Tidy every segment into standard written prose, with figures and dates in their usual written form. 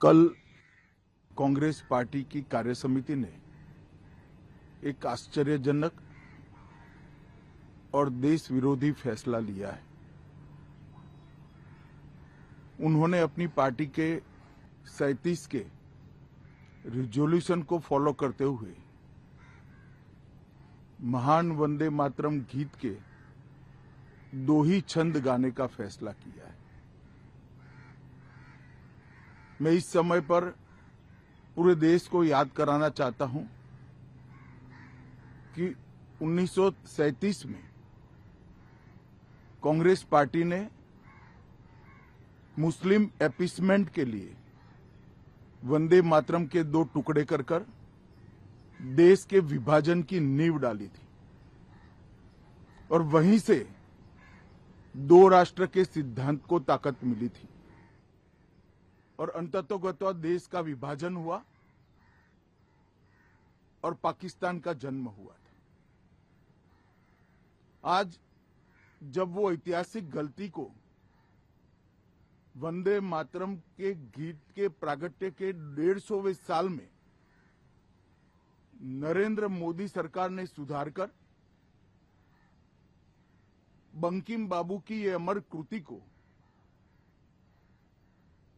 कल कांग्रेस पार्टी की कार्यसमिति ने एक आश्चर्यजनक और देश विरोधी फैसला लिया है। उन्होंने अपनी पार्टी के 37 के रिजोल्यूशन को फॉलो करते हुए महान वंदे मातरम गीत के 2 ही छंद गाने का फैसला किया है। मैं इस समय पर पूरे देश को याद कराना चाहता हूं कि 1937 में कांग्रेस पार्टी ने मुस्लिम अपीसमेंट के लिए वंदे मातरम के 2 टुकड़े कर देश के विभाजन की नींव डाली थी और वहीं से 2 राष्ट्र के सिद्धांत को ताकत मिली थी और अंततोगत्वा देश का विभाजन हुआ और पाकिस्तान का जन्म हुआ था। आज जब वो ऐतिहासिक गलती को वंदे मातरम के गीत के प्रागट्य के 150वें साल में नरेंद्र मोदी सरकार ने सुधार कर बंकिम बाबू की ये अमर कृति को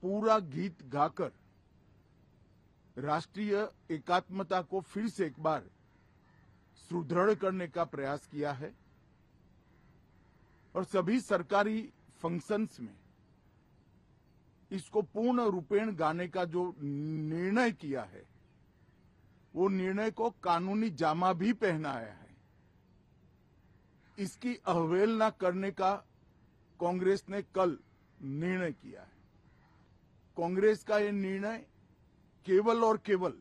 पूरा गीत गाकर राष्ट्रीय एकात्मता को फिर से एक बार सुदृढ़ करने का प्रयास किया है और सभी सरकारी फंक्शंस में इसको पूर्ण रूपेण गाने का जो निर्णय किया है वो निर्णय को कानूनी जामा भी पहनाया है। इसकी अवहेलना करने का कांग्रेस ने कल निर्णय किया है। कांग्रेस का ये निर्णय केवल और केवल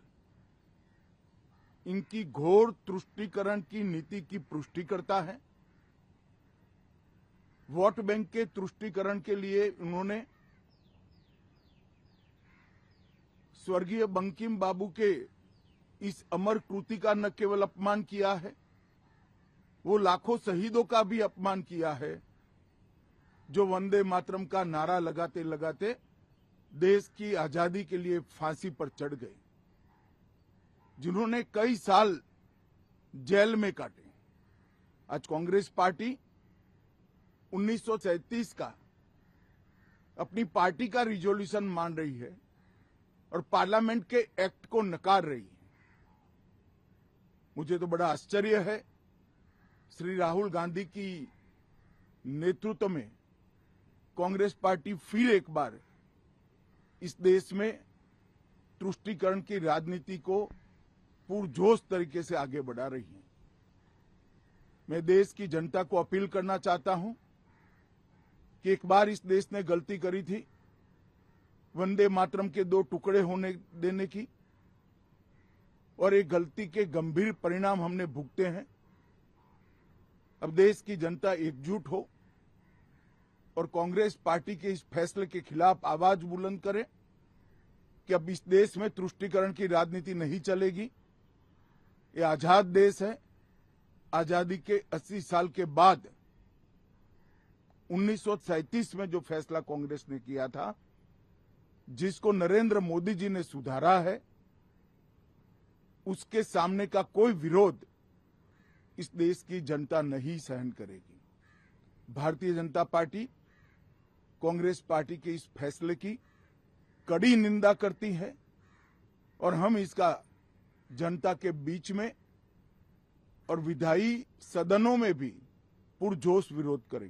इनकी घोर तुष्टीकरण की नीति की पुष्टि करता है। वोट बैंक के तुष्टीकरण के लिए उन्होंने स्वर्गीय बंकिम बाबू के इस अमर कृति का न केवल अपमान किया है, वो लाखों शहीदों का भी अपमान किया है जो वंदे मातरम का नारा लगाते लगाते देश की आजादी के लिए फांसी पर चढ़ गए, जिन्होंने कई साल जेल में काटे। आज कांग्रेस पार्टी 1937 का अपनी पार्टी का रिजोल्यूशन मान रही है और पार्लियामेंट के एक्ट को नकार रही है। मुझे तो बड़ा आश्चर्य है। श्री राहुल गांधी की नेतृत्व में कांग्रेस पार्टी फिर एक बार इस देश में तुष्टीकरण की राजनीति को पुरजोश तरीके से आगे बढ़ा रही है। मैं देश की जनता को अपील करना चाहता हूं कि एक बार इस देश ने गलती करी थी वंदे मातरम के 2 टुकड़े होने देने की और एक गलती के गंभीर परिणाम हमने भुगते हैं। अब देश की जनता एकजुट हो और कांग्रेस पार्टी के इस फैसले के खिलाफ आवाज बुलंद करे कि अब इस देश में तुष्टीकरण की राजनीति नहीं चलेगी। ये आजाद देश है। आजादी के 80 साल के बाद 1937 में जो फैसला कांग्रेस ने किया था, जिसको नरेंद्र मोदी जी ने सुधारा है, उसके सामने का कोई विरोध इस देश की जनता नहीं सहन करेगी। भारतीय जनता पार्टी कांग्रेस पार्टी के इस फैसले की कड़ी निंदा करती है और हम इसका जनता के बीच में और विधायी सदनों में भी पुरजोश विरोध करेंगे।